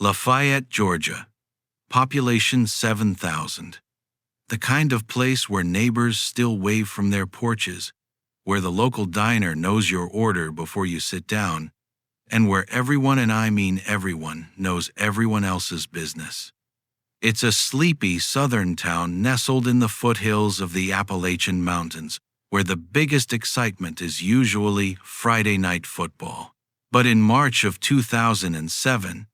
Lafayette, Georgia. Population 7,000. The kind of place where neighbors still wave from their porches, where the local diner knows your order before you sit down, and where everyone, and I mean everyone, knows everyone else's business. It's a sleepy southern town nestled in the foothills of the Appalachian Mountains, where the biggest excitement is usually Friday night football. But in March of 2007,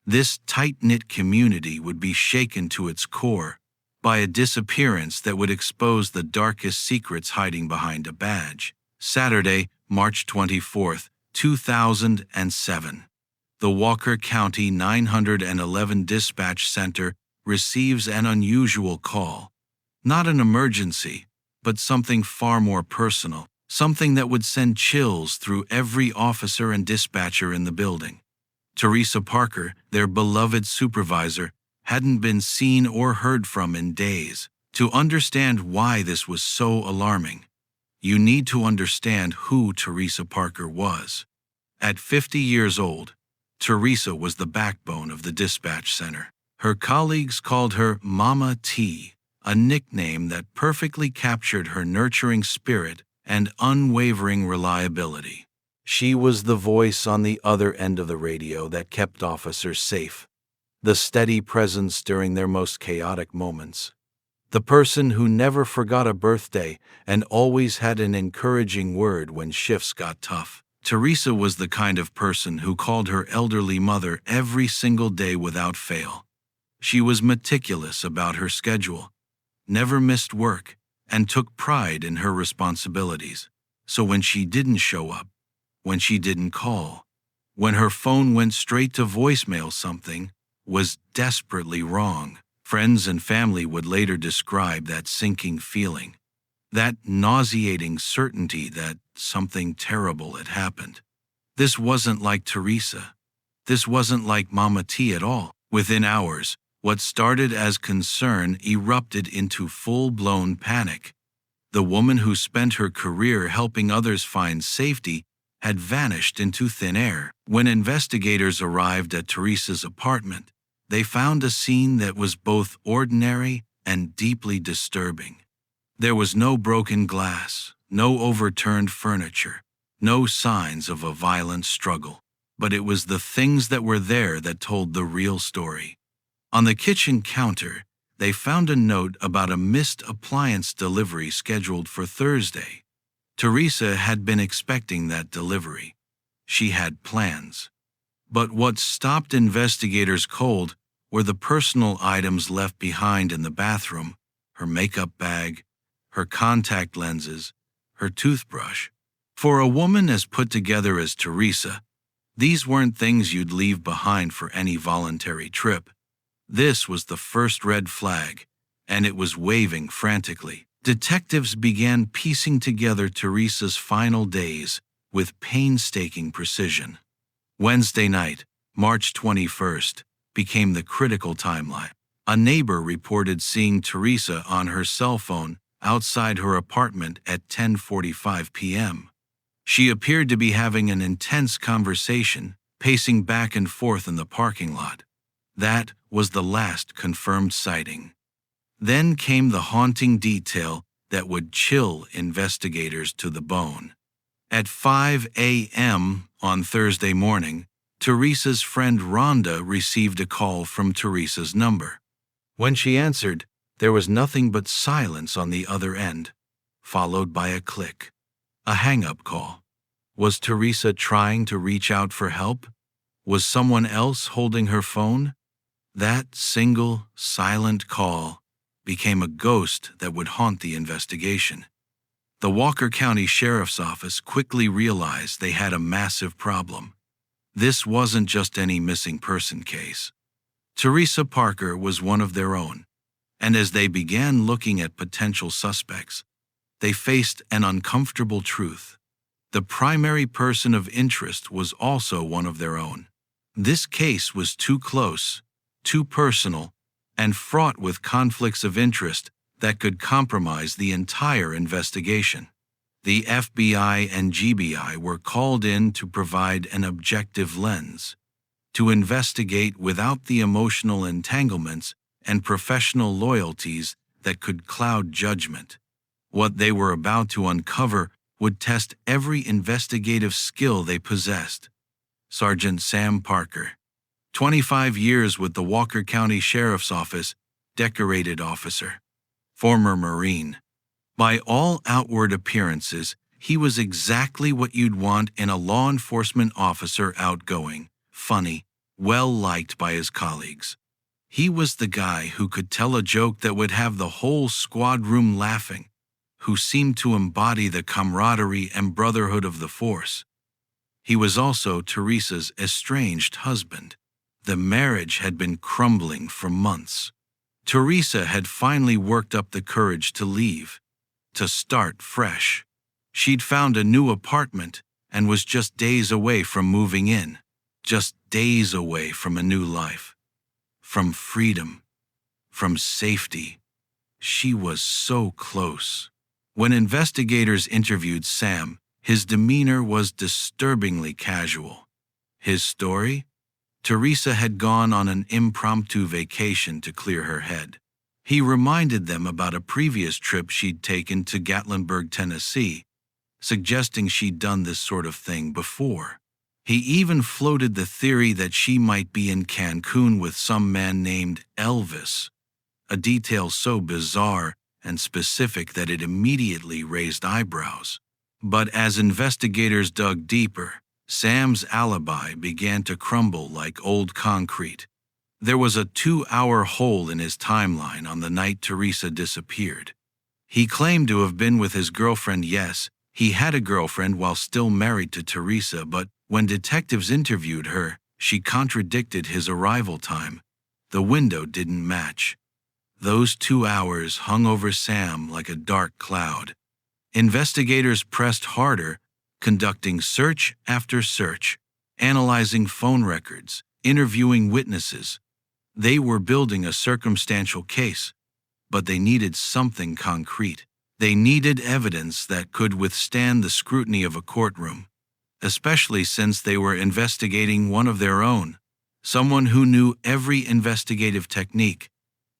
this tight-knit community would be shaken to its core by a disappearance that would expose the darkest secrets hiding behind a badge. Saturday, March 24, 2007. The Walker County 911 Dispatch Center receives an unusual call. Not an emergency, but something far more personal, something that would send chills through every officer and dispatcher in the building. Teresa Parker, their beloved supervisor, hadn't been seen or heard from in days. To understand why this was so alarming, you need to understand who Teresa Parker was. At 50 years old, Teresa was the backbone of the dispatch center. Her colleagues called her Mama T, a nickname that perfectly captured her nurturing spirit and unwavering reliability. She was the voice on the other end of the radio that kept officers safe, the steady presence during their most chaotic moments, the person who never forgot a birthday and always had an encouraging word when shifts got tough. Teresa was the kind of person who called her elderly mother every single day without fail. She was meticulous about her schedule, never missed work, and took pride in her responsibilities. So when she didn't show up, when she didn't call, when her phone went straight to voicemail, something was desperately wrong. Friends and family would later describe that sinking feeling, that nauseating certainty that something terrible had happened. This wasn't like Teresa. This wasn't like Mama T at all. Within hours, what started as concern erupted into full-blown panic. The woman who spent her career helping others find safety had vanished into thin air. When investigators arrived at Teresa's apartment, they found a scene that was both ordinary and deeply disturbing. There was no broken glass, no overturned furniture, no signs of a violent struggle. But it was the things that were there that told the real story. On the kitchen counter, they found a note about a missed appliance delivery scheduled for Thursday. Teresa had been expecting that delivery. She had plans. But what stopped investigators cold were the personal items left behind in the bathroom: her makeup bag, her contact lenses, her toothbrush. For a woman as put together as Teresa, these weren't things you'd leave behind for any voluntary trip. This was the first red flag, and it was waving frantically. Detectives began piecing together Teresa's final days with painstaking precision. Wednesday night, March 21st, became the critical timeline. A neighbor reported seeing Teresa on her cell phone outside her apartment at 10:45 p.m. She appeared to be having an intense conversation, pacing back and forth in the parking lot. That was the last confirmed sighting. Then came the haunting detail that would chill investigators to the bone. At 5 a.m. on Thursday morning, Teresa's friend Rhonda received a call from Teresa's number. When she answered, there was nothing but silence on the other end, followed by a click. A hang-up call. Was Teresa trying to reach out for help? Was someone else holding her phone? That single, silent call became a ghost that would haunt the investigation. The Walker County Sheriff's Office quickly realized they had a massive problem. This wasn't just any missing person case. Teresa Parker was one of their own, and as they began looking at potential suspects, they faced an uncomfortable truth. The primary person of interest was also one of their own. This case was too close, too personal, and fraught with conflicts of interest that could compromise the entire investigation. The FBI and GBI were called in to provide an objective lens. to investigate without the emotional entanglements and professional loyalties that could cloud judgment. What they were about to uncover would test every investigative skill they possessed. Sergeant Sam Parker, 25 years with the Walker County Sheriff's Office, decorated officer, former Marine. By all outward appearances, he was exactly what you'd want in a law enforcement officer: outgoing, funny, well-liked by his colleagues. He was the guy who could tell a joke that would have the whole squad room laughing, who seemed to embody the camaraderie and brotherhood of the force. He was also Teresa's estranged husband. The marriage had been crumbling for months. Teresa had finally worked up the courage to leave, to start fresh. She'd found a new apartment and was just days away from moving in, just days away from a new life, from freedom, from safety. She was so close. When investigators interviewed Sam, his demeanor was disturbingly casual. His story? Teresa had gone on an impromptu vacation to clear her head. He reminded them about a previous trip she'd taken to Gatlinburg, Tennessee, suggesting she'd done this sort of thing before. He even floated the theory that she might be in Cancun with some man named Elvis, a detail so bizarre and specific that it immediately raised eyebrows. But as investigators dug deeper, Sam's alibi began to crumble like old concrete. There was a 2-hour hole in his timeline on the night Teresa disappeared. He claimed to have been with his girlfriend. Yes, he had a girlfriend while still married to Teresa, but when detectives interviewed her, she contradicted his arrival time. The window didn't match. Those 2 hours hung over Sam like a dark cloud. Investigators pressed harder, conducting search after search, analyzing phone records, interviewing witnesses. They were building a circumstantial case, but they needed something concrete. They needed evidence that could withstand the scrutiny of a courtroom, especially since they were investigating one of their own, someone who knew every investigative technique,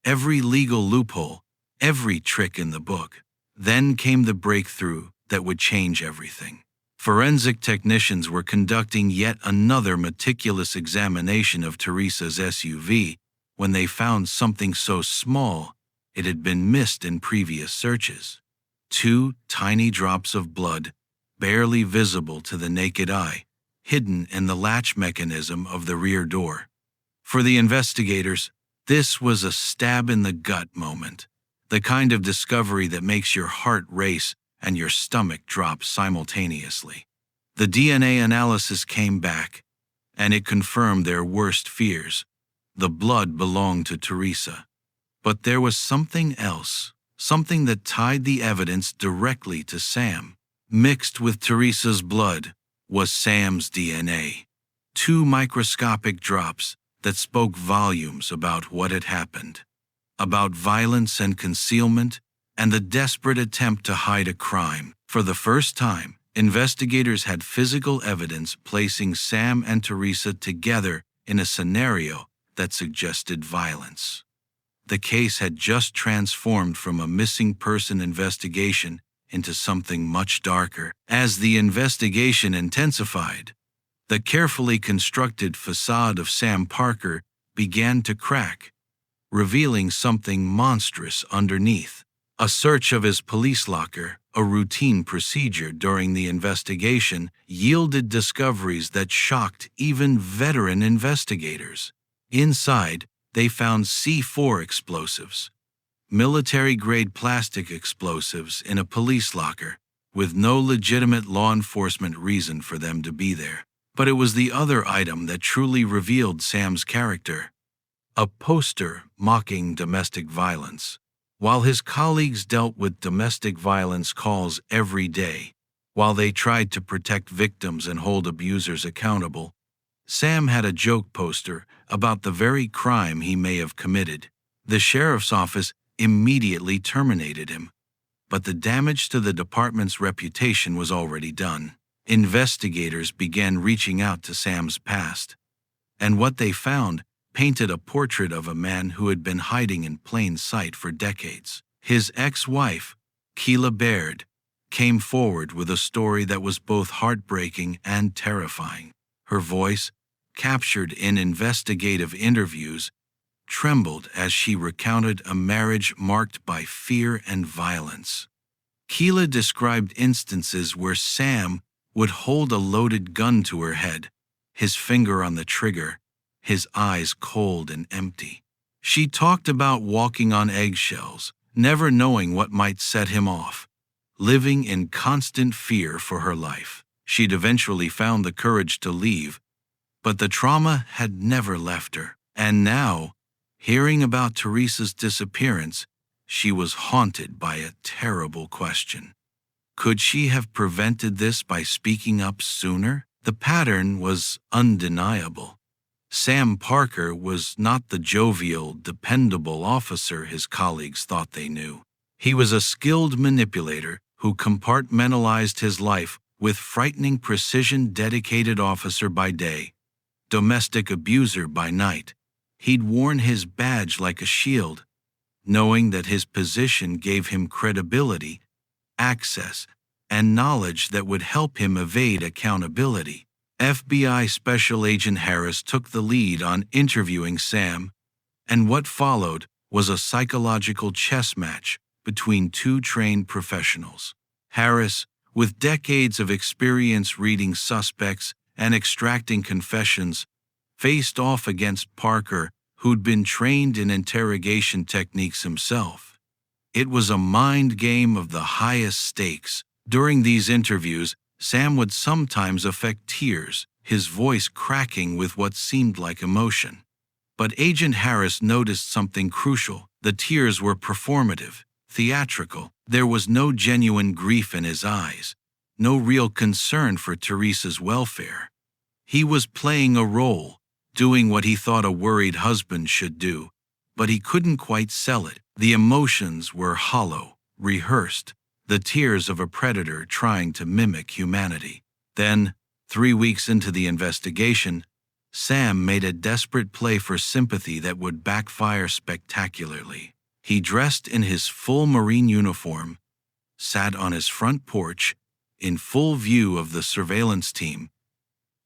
every legal loophole, every trick in the book. Then came the breakthrough that would change everything. Forensic technicians were conducting yet another meticulous examination of Teresa's SUV when they found something so small it had been missed in previous searches. 2 tiny drops of blood, barely visible to the naked eye, hidden in the latch mechanism of the rear door. For the investigators, this was a stab-in-the-gut moment, the kind of discovery that makes your heart race and your stomach drop simultaneously. The DNA analysis came back, and it confirmed their worst fears. The blood belonged to Teresa. But there was something else, something that tied the evidence directly to Sam. Mixed with Teresa's blood was Sam's DNA. 2 microscopic drops that spoke volumes about what had happened, about violence and concealment, and the desperate attempt to hide a crime. For the first time, investigators had physical evidence placing Sam and Teresa together in a scenario that suggested violence. The case had just transformed from a missing person investigation into something much darker. As the investigation intensified, the carefully constructed facade of Sam Parker began to crack, revealing something monstrous underneath. A search of his police locker, a routine procedure during the investigation, yielded discoveries that shocked even veteran investigators. Inside, they found C4 explosives, military-grade plastic explosives in a police locker, with no legitimate law enforcement reason for them to be there. But it was the other item that truly revealed Sam's character: a poster mocking domestic violence. While his colleagues dealt with domestic violence calls every day, while they tried to protect victims and hold abusers accountable, Sam had a joke poster about the very crime he may have committed. The sheriff's office immediately terminated him, but the damage to the department's reputation was already done. Investigators began reaching out to Sam's past. And what they found painted a portrait of a man who had been hiding in plain sight for decades. His ex-wife, Keila Baird, came forward with a story that was both heartbreaking and terrifying. Her voice, captured in investigative interviews, trembled as she recounted a marriage marked by fear and violence. Keila described instances where Sam would hold a loaded gun to her head, his finger on the trigger, his eyes cold and empty. She talked about walking on eggshells, never knowing what might set him off, living in constant fear for her life. She'd eventually found the courage to leave, but the trauma had never left her. And now, hearing about Teresa's disappearance, she was haunted by a terrible question. Could she have prevented this by speaking up sooner? The pattern was undeniable. Sam Parker was not the jovial, dependable officer his colleagues thought they knew. He was a skilled manipulator who compartmentalized his life with frightening precision, dedicated officer by day, domestic abuser by night. He'd worn his badge like a shield, knowing that his position gave him credibility, access, and knowledge that would help him evade accountability. FBI Special Agent Harris took the lead on interviewing Sam, and what followed was a psychological chess match between two trained professionals. Harris, with decades of experience reading suspects and extracting confessions, faced off against Parker, who'd been trained in interrogation techniques himself. It was a mind game of the highest stakes. During these interviews, Sam would sometimes affect tears, his voice cracking with what seemed like emotion. But Agent Harris noticed something crucial. The tears were performative, theatrical. There was no genuine grief in his eyes, no real concern for Teresa's welfare. He was playing a role, doing what he thought a worried husband should do, but he couldn't quite sell it. The emotions were hollow, rehearsed, the tears of a predator trying to mimic humanity. Then, 3 weeks into the investigation, Sam made a desperate play for sympathy that would backfire spectacularly. He dressed in his full Marine uniform, sat on his front porch, in full view of the surveillance team,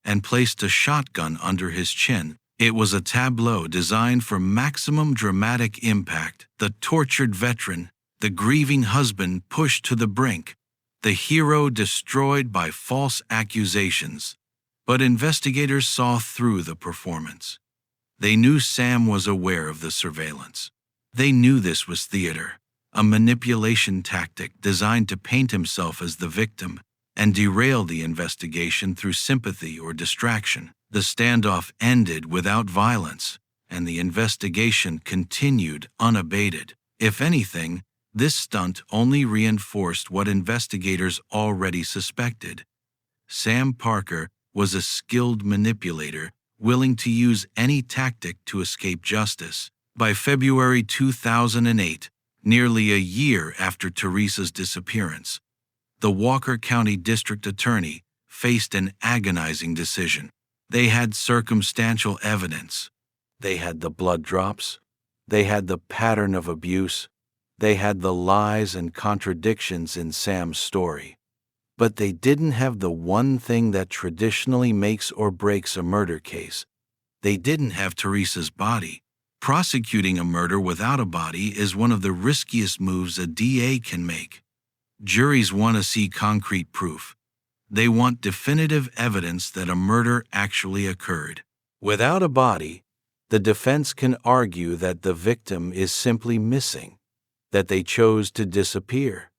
and placed a shotgun under his chin. It was a tableau designed for maximum dramatic impact. The tortured veteran, the grieving husband pushed to the brink, the hero destroyed by false accusations. But investigators saw through the performance. They knew Sam was aware of the surveillance. They knew this was theater, a manipulation tactic designed to paint himself as the victim and derail the investigation through sympathy or distraction. The standoff ended without violence, and the investigation continued unabated. If anything, this stunt only reinforced what investigators already suspected. Sam Parker was a skilled manipulator, willing to use any tactic to escape justice. By February 2008, nearly a year after Teresa's disappearance, the Walker County District Attorney faced an agonizing decision. They had circumstantial evidence. They had the blood drops. They had the pattern of abuse. They had the lies and contradictions in Sam's story. But they didn't have the one thing that traditionally makes or breaks a murder case. They didn't have Teresa's body. Prosecuting a murder without a body is one of the riskiest moves a DA can make. Juries want to see concrete proof. They want definitive evidence that a murder actually occurred. Without a body, the defense can argue that the victim is simply missing, that they chose to disappear,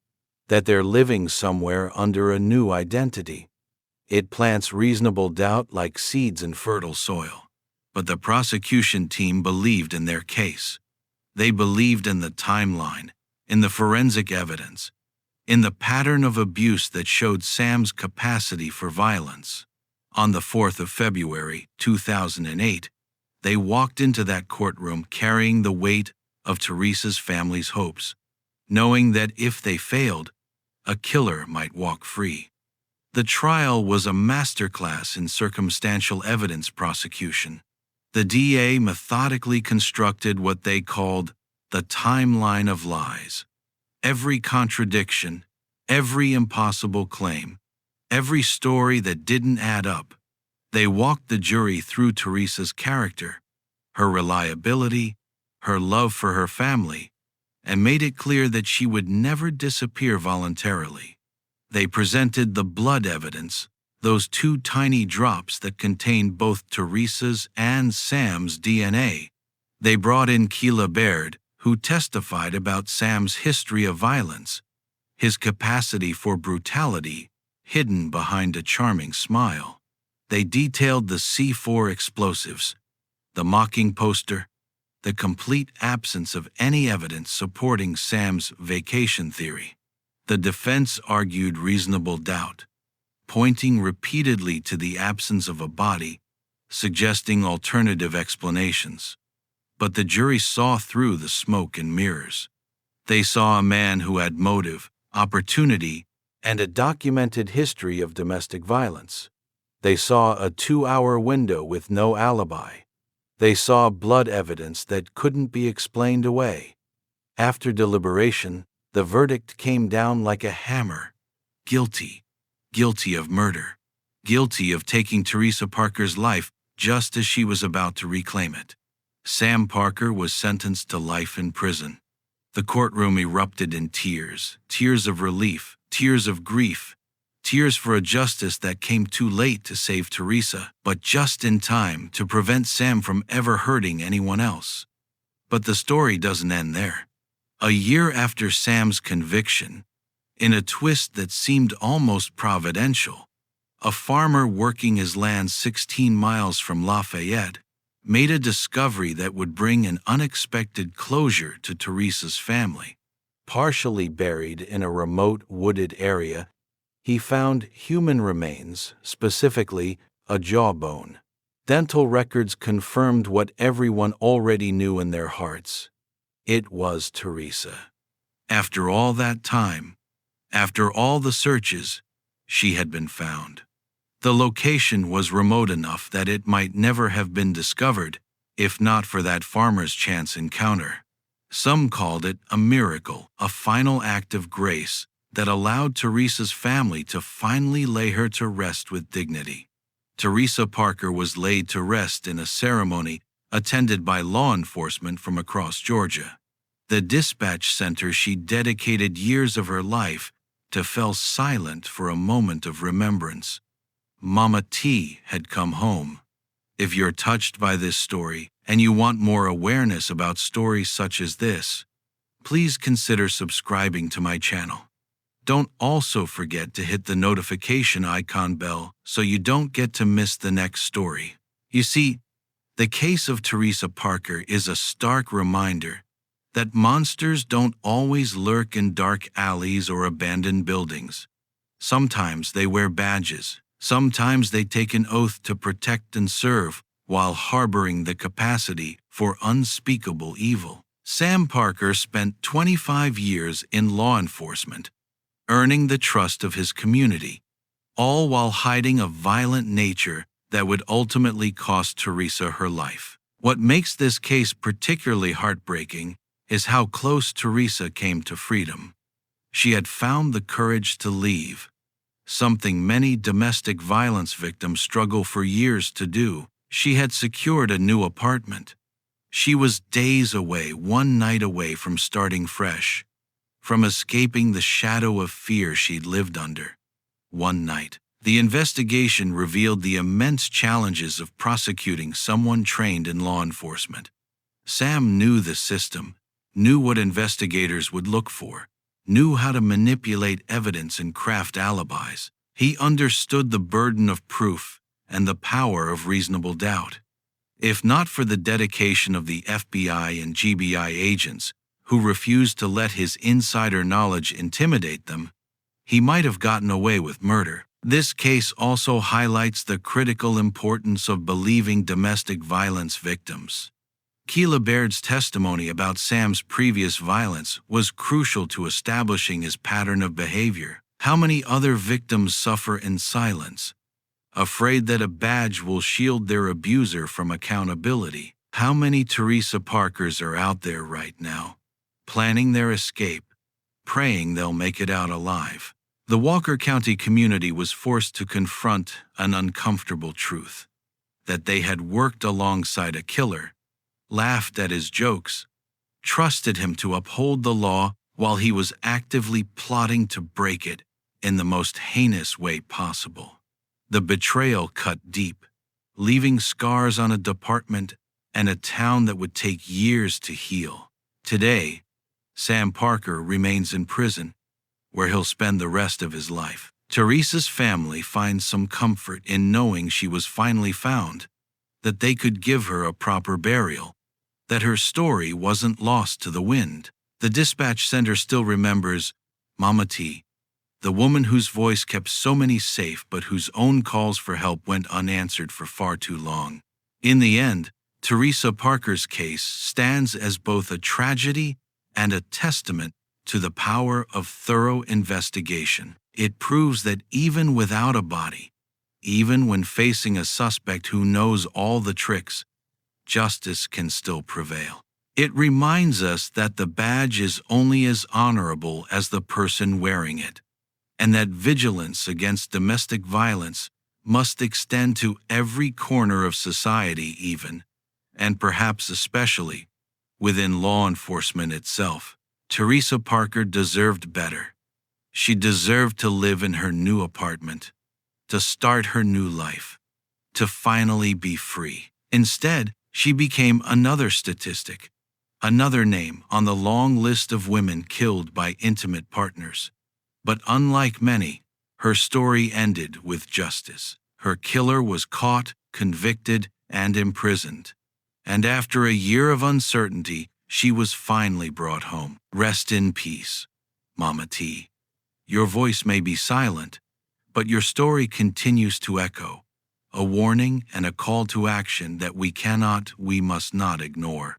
that they're living somewhere under a new identity. It plants reasonable doubt like seeds in fertile soil. But the prosecution team believed in their case. They believed in the timeline, in the forensic evidence, in the pattern of abuse that showed Sam's capacity for violence. On the 4th of February, 2008, they walked into that courtroom carrying the weight of Teresa's family's hopes, knowing that if they failed, a killer might walk free. The trial was a masterclass in circumstantial evidence prosecution. The DA methodically constructed what they called the timeline of lies. Every contradiction, every impossible claim, every story that didn't add up. They walked the jury through Teresa's character, her reliability, her love for her family, and made it clear that she would never disappear voluntarily. They presented the blood evidence, those 2 tiny drops that contained both Teresa's and Sam's DNA. They brought in Keila Baird, who testified about Sam's history of violence, his capacity for brutality, hidden behind a charming smile. They detailed the C4 explosives, the mocking poster, the complete absence of any evidence supporting Sam's vacation theory. The defense argued reasonable doubt, pointing repeatedly to the absence of a body, suggesting alternative explanations. But the jury saw through the smoke and mirrors. They saw a man who had motive, opportunity, and a documented history of domestic violence. They saw a 2-hour window with no alibi. They saw blood evidence that couldn't be explained away. After deliberation, the verdict came down like a hammer. Guilty. Guilty of murder. Guilty of taking Teresa Parker's life just as she was about to reclaim it. Sam Parker was sentenced to life in prison. The courtroom erupted in tears, tears of relief, tears of grief, tears for a justice that came too late to save Teresa, but just in time to prevent Sam from ever hurting anyone else. But the story doesn't end there. A year after Sam's conviction, in a twist that seemed almost providential, a farmer working his land 16 miles from Lafayette made a discovery that would bring an unexpected closure to Teresa's family. Partially buried in a remote wooded area, he found human remains, specifically a jawbone. Dental records confirmed what everyone already knew in their hearts. It was Teresa. After all that time, after all the searches, she had been found. The location was remote enough that it might never have been discovered, if not for that farmer's chance encounter. Some called it a miracle, a final act of grace that allowed Teresa's family to finally lay her to rest with dignity. Teresa Parker was laid to rest in a ceremony attended by law enforcement from across Georgia. The dispatch center she dedicated years of her life to fell silent for a moment of remembrance. Mama T had come home. If you're touched by this story and you want more awareness about stories such as this, please consider subscribing to my channel. Don't also forget to hit the notification icon bell so you don't get to miss the next story. You see, the case of Teresa Parker is a stark reminder that monsters don't always lurk in dark alleys or abandoned buildings. Sometimes they wear badges. Sometimes they take an oath to protect and serve while harboring the capacity for unspeakable evil. Sam Parker spent 25 years in law enforcement, earning the trust of his community, all while hiding a violent nature that would ultimately cost Teresa her life. What makes this case particularly heartbreaking is how close Teresa came to freedom. She had found the courage to leave, something many domestic violence victims struggle for years to do. She had secured a new apartment. She was days away, one night away from starting fresh, from escaping the shadow of fear she'd lived under. One night, the investigation revealed the immense challenges of prosecuting someone trained in law enforcement. Sam knew the system, knew what investigators would look for, knew how to manipulate evidence and craft alibis. He understood the burden of proof and the power of reasonable doubt. If not for the dedication of the FBI and GBI agents, who refused to let his insider knowledge intimidate them, he might have gotten away with murder. This case also highlights the critical importance of believing domestic violence victims. Keila Baird's testimony about Sam's previous violence was crucial to establishing his pattern of behavior. How many other victims suffer in silence, afraid that a badge will shield their abuser from accountability. How many Teresa Parkers are out there right now, planning their escape, praying they'll make it out alive? The Walker County community was forced to confront an uncomfortable truth: that they had worked alongside a killer, laughed at his jokes, trusted him to uphold the law while he was actively plotting to break it in the most heinous way possible. The betrayal cut deep, leaving scars on a department and a town that would take years to heal. Today, Sam Parker remains in prison, where he'll spend the rest of his life. Teresa's family finds some comfort in knowing she was finally found, that they could give her a proper burial, that her story wasn't lost to the wind. The dispatch center still remembers Mama T, the woman whose voice kept so many safe but whose own calls for help went unanswered for far too long. In the end, Teresa Parker's case stands as both a tragedy and a testament to the power of thorough investigation. It proves that even without a body, even when facing a suspect who knows all the tricks, justice can still prevail. It reminds us that the badge is only as honorable as the person wearing it, and that vigilance against domestic violence must extend to every corner of society, even, and perhaps especially, within law enforcement itself. Teresa Parker deserved better. She deserved to live in her new apartment, to start her new life, to finally be free. Instead, she became another statistic, another name on the long list of women killed by intimate partners. But unlike many, her story ended with justice. Her killer was caught, convicted, and imprisoned. And after a year of uncertainty, she was finally brought home. Rest in peace, Mama T. Your voice may be silent, but your story continues to echo, a warning and a call to action that we must not ignore.